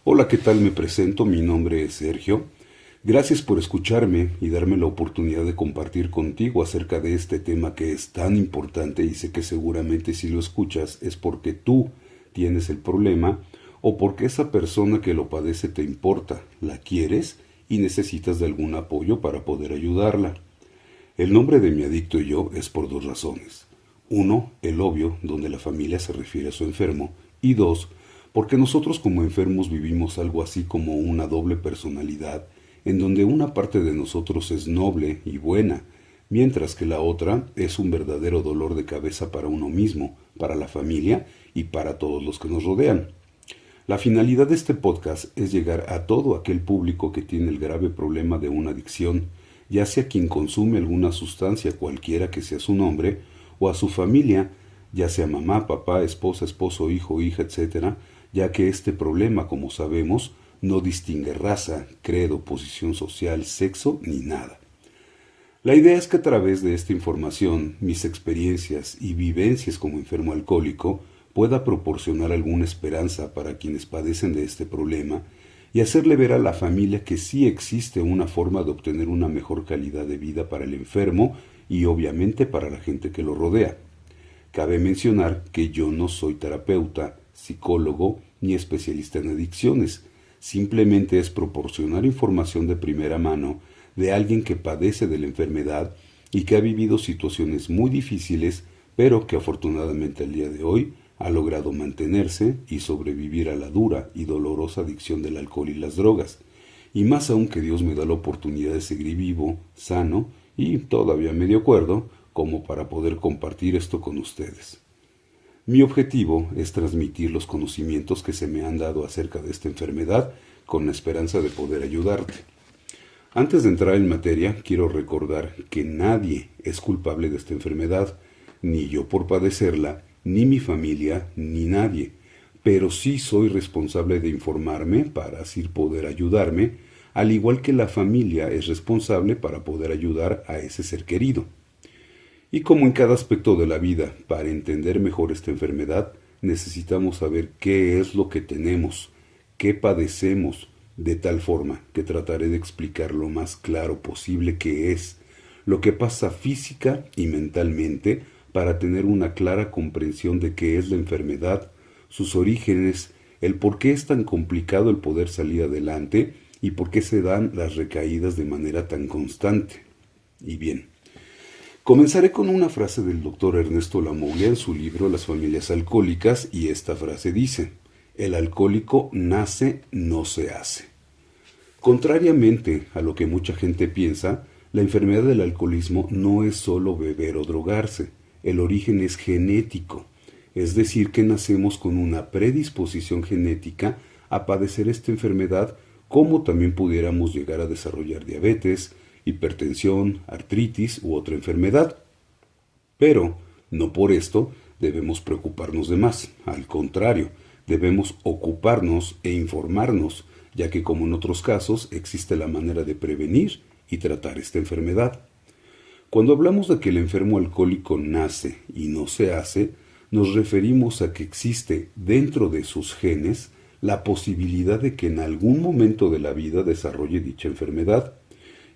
Hola, ¿qué tal? Me presento, mi nombre es Sergio. Gracias por escucharme y darme la oportunidad de compartir contigo acerca de este tema que es tan importante y sé que seguramente si lo escuchas es porque tú tienes el problema o porque esa persona que lo padece te importa, la quieres y necesitas de algún apoyo para poder ayudarla. El nombre de mi adicto y yo es por dos razones. Uno, el obvio, donde la familia se refiere a su enfermo. Y dos, porque nosotros como enfermos vivimos algo así como una doble personalidad, en donde una parte de nosotros es noble y buena, mientras que la otra es un verdadero dolor de cabeza para uno mismo, para la familia y para todos los que nos rodean. La finalidad de este podcast es llegar a todo aquel público que tiene el grave problema de una adicción, ya sea quien consume alguna sustancia cualquiera que sea su nombre, o a su familia, ya sea mamá, papá, esposa, esposo, hijo, hija, etcétera, ya que este problema, como sabemos, no distingue raza, credo, posición social, sexo ni nada. La idea es que a través de esta información, mis experiencias y vivencias como enfermo alcohólico pueda proporcionar alguna esperanza para quienes padecen de este problema y hacerle ver a la familia que sí existe una forma de obtener una mejor calidad de vida para el enfermo y obviamente para la gente que lo rodea. Cabe mencionar que yo no soy terapeuta, psicólogo ni especialista en adicciones. Simplemente es proporcionar información de primera mano de alguien que padece de la enfermedad y que ha vivido situaciones muy difíciles, pero que afortunadamente al día de hoy ha logrado mantenerse y sobrevivir a la dura y dolorosa adicción del alcohol y las drogas. Y más aún que Dios me da la oportunidad de seguir vivo, sano y todavía medio cuerdo, como para poder compartir esto con ustedes. Mi objetivo es transmitir los conocimientos que se me han dado acerca de esta enfermedad con la esperanza de poder ayudarte. Antes de entrar en materia, quiero recordar que nadie es culpable de esta enfermedad, ni yo por padecerla, ni mi familia, ni nadie, pero sí soy responsable de informarme para así poder ayudarme, al igual que la familia es responsable para poder ayudar a ese ser querido. Y como en cada aspecto de la vida, para entender mejor esta enfermedad, necesitamos saber qué es lo que tenemos, qué padecemos, de tal forma que trataré de explicar lo más claro posible qué es, lo que pasa física y mentalmente para tener una clara comprensión de qué es la enfermedad, sus orígenes, el por qué es tan complicado el poder salir adelante y por qué se dan las recaídas de manera tan constante. Y bien, comenzaré con una frase del doctor Ernesto Lamoglia en su libro Las familias alcohólicas y esta frase dice: el alcohólico nace, no se hace. Contrariamente a lo que mucha gente piensa, la enfermedad del alcoholismo no es solo beber o drogarse, el origen es genético, es decir, que nacemos con una predisposición genética a padecer esta enfermedad, como también pudiéramos llegar a desarrollar diabetes, hipertensión, artritis u otra enfermedad. Pero, no por esto, debemos preocuparnos de más. Al contrario, debemos ocuparnos e informarnos, ya que como en otros casos existe la manera de prevenir y tratar esta enfermedad. Cuando hablamos de que el enfermo alcohólico nace y no se hace, nos referimos a que existe dentro de sus genes la posibilidad de que en algún momento de la vida desarrolle dicha enfermedad.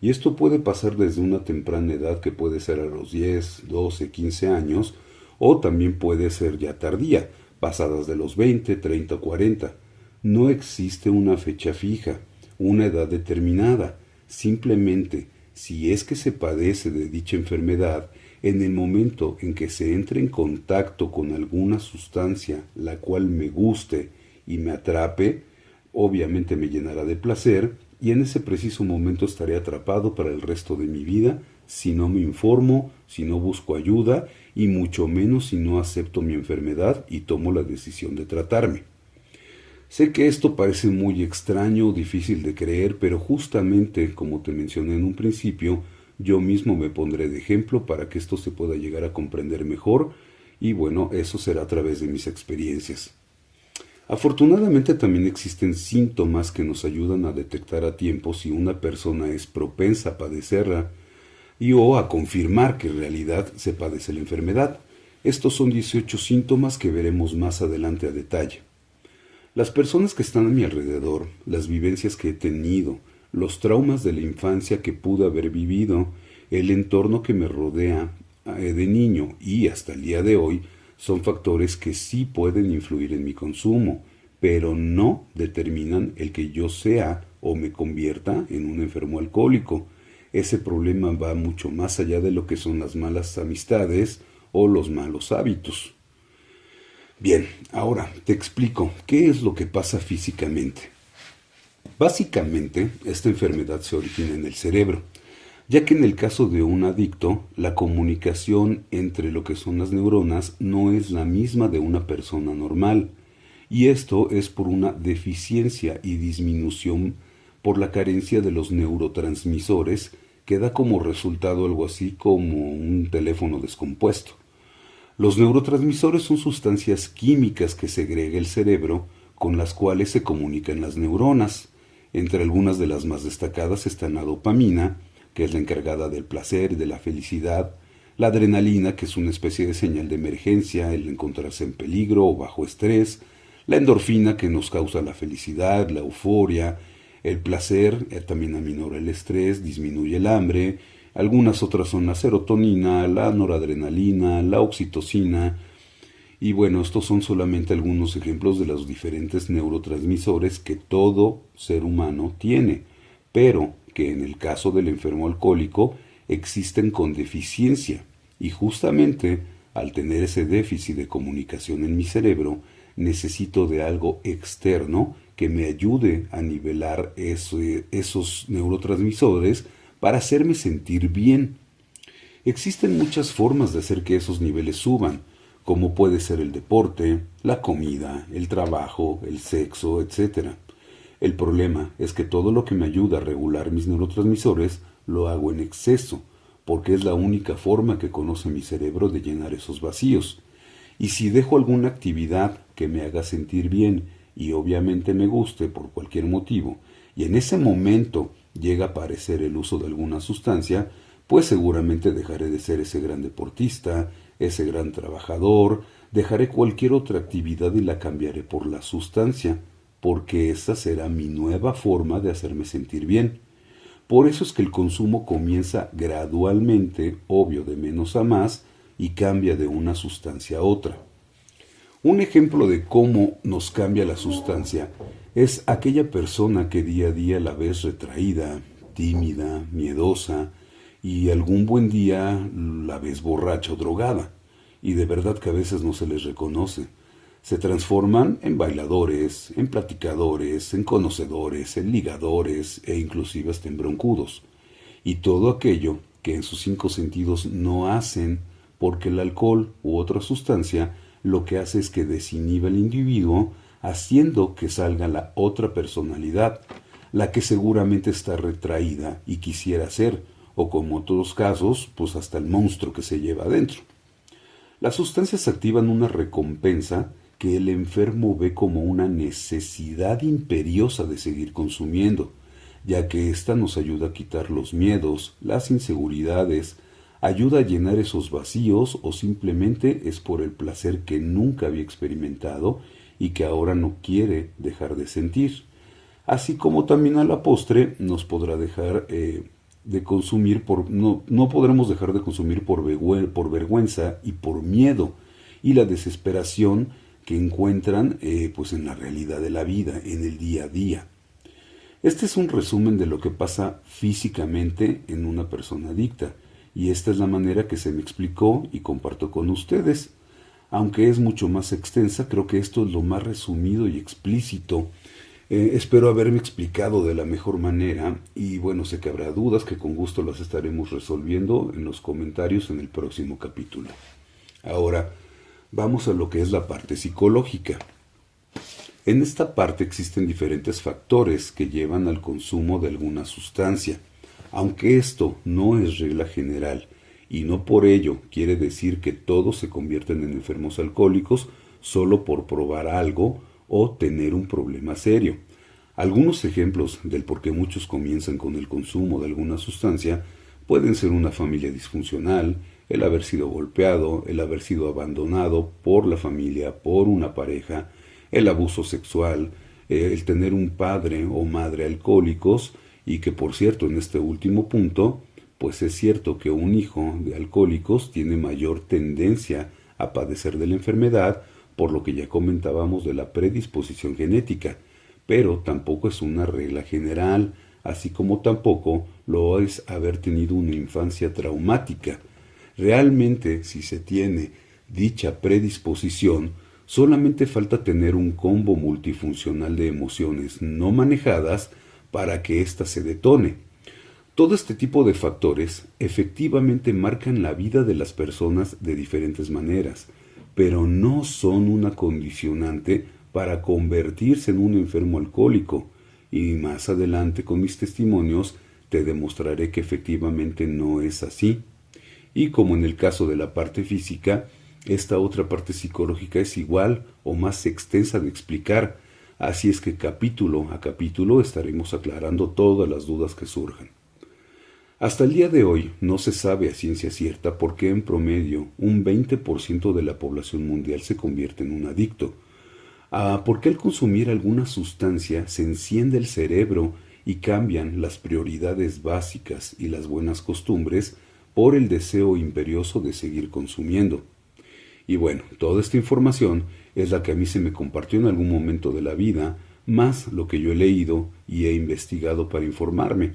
Y esto puede pasar desde una temprana edad que puede ser a los 10, 12, 15 años, o también puede ser ya tardía, pasadas de los 20, 30 o 40. No existe una fecha fija, una edad determinada. Simplemente, si es que se padece de dicha enfermedad, en el momento en que se entre en contacto con alguna sustancia la cual me guste y me atrape, obviamente me llenará de placer y en ese preciso momento estaré atrapado para el resto de mi vida si no me informo, si no busco ayuda y mucho menos si no acepto mi enfermedad y tomo la decisión de tratarme. Sé que esto parece muy extraño o difícil de creer, pero justamente, como te mencioné en un principio, yo mismo me pondré de ejemplo para que esto se pueda llegar a comprender mejor y bueno, eso será a través de mis experiencias. Afortunadamente también existen síntomas que nos ayudan a detectar a tiempo si una persona es propensa a padecerla y o a confirmar que en realidad se padece la enfermedad. Estos son 18 síntomas que veremos más adelante a detalle. Las personas que están a mi alrededor, las vivencias que he tenido, los traumas de la infancia que pude haber vivido, el entorno que me rodea de niño y hasta el día de hoy, son factores que sí pueden influir en mi consumo, pero no determinan el que yo sea o me convierta en un enfermo alcohólico. Ese problema va mucho más allá de lo que son las malas amistades o los malos hábitos. Bien, ahora te explico qué es lo que pasa físicamente. Básicamente, esta enfermedad se origina en el cerebro, ya que en el caso de un adicto, la comunicación entre lo que son las neuronas no es la misma de una persona normal, y esto es por una deficiencia y disminución por la carencia de los neurotransmisores que da como resultado algo así como un teléfono descompuesto. Los neurotransmisores son sustancias químicas que segrega el cerebro con las cuales se comunican las neuronas. Entre algunas de las más destacadas están la dopamina, que es la encargada del placer y de la felicidad, la adrenalina, que es una especie de señal de emergencia, el encontrarse en peligro o bajo estrés, la endorfina, que nos causa la felicidad, la euforia, el placer, también aminora el estrés, disminuye el hambre. Algunas otras son la serotonina, la noradrenalina, la oxitocina. Y bueno, estos son solamente algunos ejemplos de los diferentes neurotransmisores que todo ser humano tiene, pero que en el caso del enfermo alcohólico existen con deficiencia. Y justamente al tener ese déficit de comunicación en mi cerebro, necesito de algo externo que me ayude a nivelar esos neurotransmisores para hacerme sentir bien. Existen muchas formas de hacer que esos niveles suban, como puede ser el deporte, la comida, el trabajo, el sexo, etc. El problema es que todo lo que me ayuda a regular mis neurotransmisores lo hago en exceso, porque es la única forma que conoce mi cerebro de llenar esos vacíos. Y si dejo alguna actividad que me haga sentir bien y obviamente me guste por cualquier motivo, y en ese momento llega a aparecer el uso de alguna sustancia, pues seguramente dejaré de ser ese gran deportista, ese gran trabajador, dejaré cualquier otra actividad y la cambiaré por la sustancia, porque esa será mi nueva forma de hacerme sentir bien. Por eso es que el consumo comienza gradualmente, obvio de menos a más, y cambia de una sustancia a otra. Un ejemplo de cómo nos cambia la sustancia es aquella persona que día a día la ves retraída, tímida, miedosa, y algún buen día la ves borracha o drogada, y de verdad que a veces no se les reconoce. Se transforman en bailadores, en platicadores, en conocedores, en ligadores e inclusive hasta en broncudos. Y todo aquello que en sus cinco sentidos no hacen, porque el alcohol u otra sustancia lo que hace es que desinhibe al individuo, haciendo que salga la otra personalidad, la que seguramente está retraída y quisiera ser, o como otros casos, pues hasta el monstruo que se lleva adentro. Las sustancias activan una recompensa que el enfermo ve como una necesidad imperiosa de seguir consumiendo, ya que ésta nos ayuda a quitar los miedos, las inseguridades, ayuda a llenar esos vacíos o simplemente es por el placer que nunca había experimentado y que ahora no quiere dejar de sentir. Así como también a la postre nos podrá dejar de consumir no podremos dejar de consumir por vergüenza y por miedo y la desesperación que encuentran pues en la realidad de la vida, en el día a día. Este es un resumen de lo que pasa físicamente en una persona adicta, y esta es la manera que se me explicó y comparto con ustedes. Aunque es mucho más extensa, creo que esto es lo más resumido y explícito. Espero haberme explicado de la mejor manera y bueno, sé que habrá dudas que con gusto las estaremos resolviendo en los comentarios en el próximo capítulo. Ahora, vamos a lo que es la parte psicológica. En esta parte existen diferentes factores que llevan al consumo de alguna sustancia, aunque esto no es regla general y no por ello quiere decir que todos se convierten en enfermos alcohólicos solo por probar algo o tener un problema serio. Algunos ejemplos del por qué muchos comienzan con el consumo de alguna sustancia pueden ser una familia disfuncional, el haber sido golpeado, el haber sido abandonado por la familia, por una pareja, el abuso sexual, el tener un padre o madre alcohólicos, y que por cierto en este último punto, pues es cierto que un hijo de alcohólicos tiene mayor tendencia a padecer de la enfermedad, por lo que ya comentábamos de la predisposición genética, pero tampoco es una regla general, así como tampoco lo es haber tenido una infancia traumática. Realmente, si se tiene dicha predisposición, solamente falta tener un combo multifuncional de emociones no manejadas para que ésta se detone. Todo este tipo de factores efectivamente marcan la vida de las personas de diferentes maneras, pero no son una condicionante para convertirse en un enfermo alcohólico, y más adelante con mis testimonios te demostraré que efectivamente no es así. Y como en el caso de la parte física, esta otra parte psicológica es igual o más extensa de explicar, así es que capítulo a capítulo estaremos aclarando todas las dudas que surjan. Hasta el día de hoy no se sabe a ciencia cierta por qué en promedio un 20% de la población mundial se convierte en un adicto. ¿Por qué al consumir alguna sustancia se enciende el cerebro y cambian las prioridades básicas y las buenas costumbres por el deseo imperioso de seguir consumiendo? Y bueno, toda esta información es la que a mí se me compartió en algún momento de la vida, más lo que yo he leído y he investigado para informarme,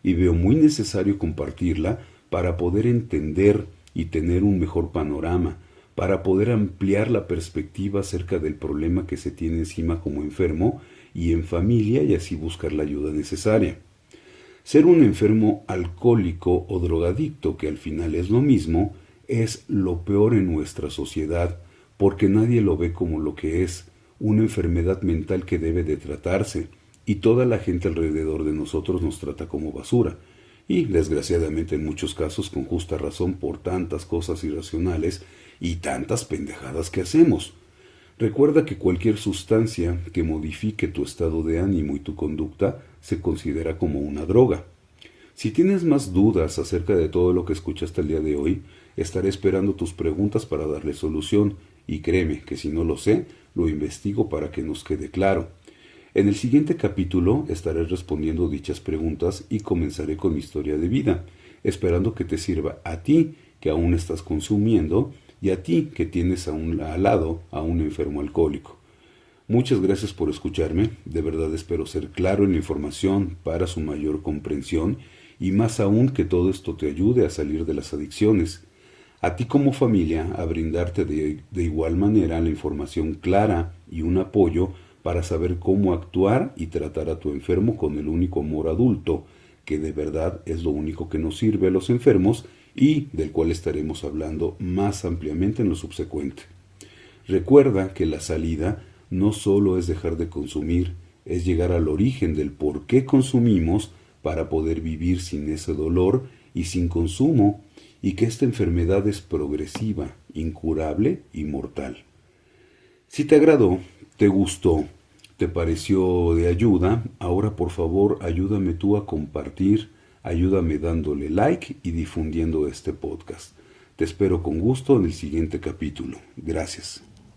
y veo muy necesario compartirla para poder entender y tener un mejor panorama, para poder ampliar la perspectiva acerca del problema que se tiene encima como enfermo y en familia, y así buscar la ayuda necesaria. Ser un enfermo alcohólico o drogadicto, que al final es lo mismo, es lo peor en nuestra sociedad, porque nadie lo ve como lo que es, una enfermedad mental que debe de tratarse, y toda la gente alrededor de nosotros nos trata como basura, y desgraciadamente en muchos casos con justa razón por tantas cosas irracionales y tantas pendejadas que hacemos. Recuerda que cualquier sustancia que modifique tu estado de ánimo y tu conducta se considera como una droga. Si tienes más dudas acerca de todo lo que escuchaste el día de hoy, estaré esperando tus preguntas para darle solución, y créeme que si no lo sé, lo investigo para que nos quede claro. En el siguiente capítulo estaré respondiendo dichas preguntas y comenzaré con mi historia de vida, esperando que te sirva a ti que aún estás consumiendo y a ti que tienes al lado a un enfermo alcohólico. Muchas gracias por escucharme, de verdad espero ser claro en la información para su mayor comprensión, y más aún que todo esto te ayude a salir de las adicciones. A ti como familia a brindarte de igual manera la información clara y un apoyo para saber cómo actuar y tratar a tu enfermo con el único amor adulto, que de verdad es lo único que nos sirve a los enfermos y del cual estaremos hablando más ampliamente en lo subsecuente. Recuerda que la salida no solo es dejar de consumir, es llegar al origen del por qué consumimos para poder vivir sin ese dolor y sin consumo, y que esta enfermedad es progresiva, incurable y mortal. Si te agradó, te gustó, te pareció de ayuda, ahora por favor ayúdame tú a compartir, ayúdame dándole like y difundiendo este podcast. Te espero con gusto en el siguiente capítulo. Gracias.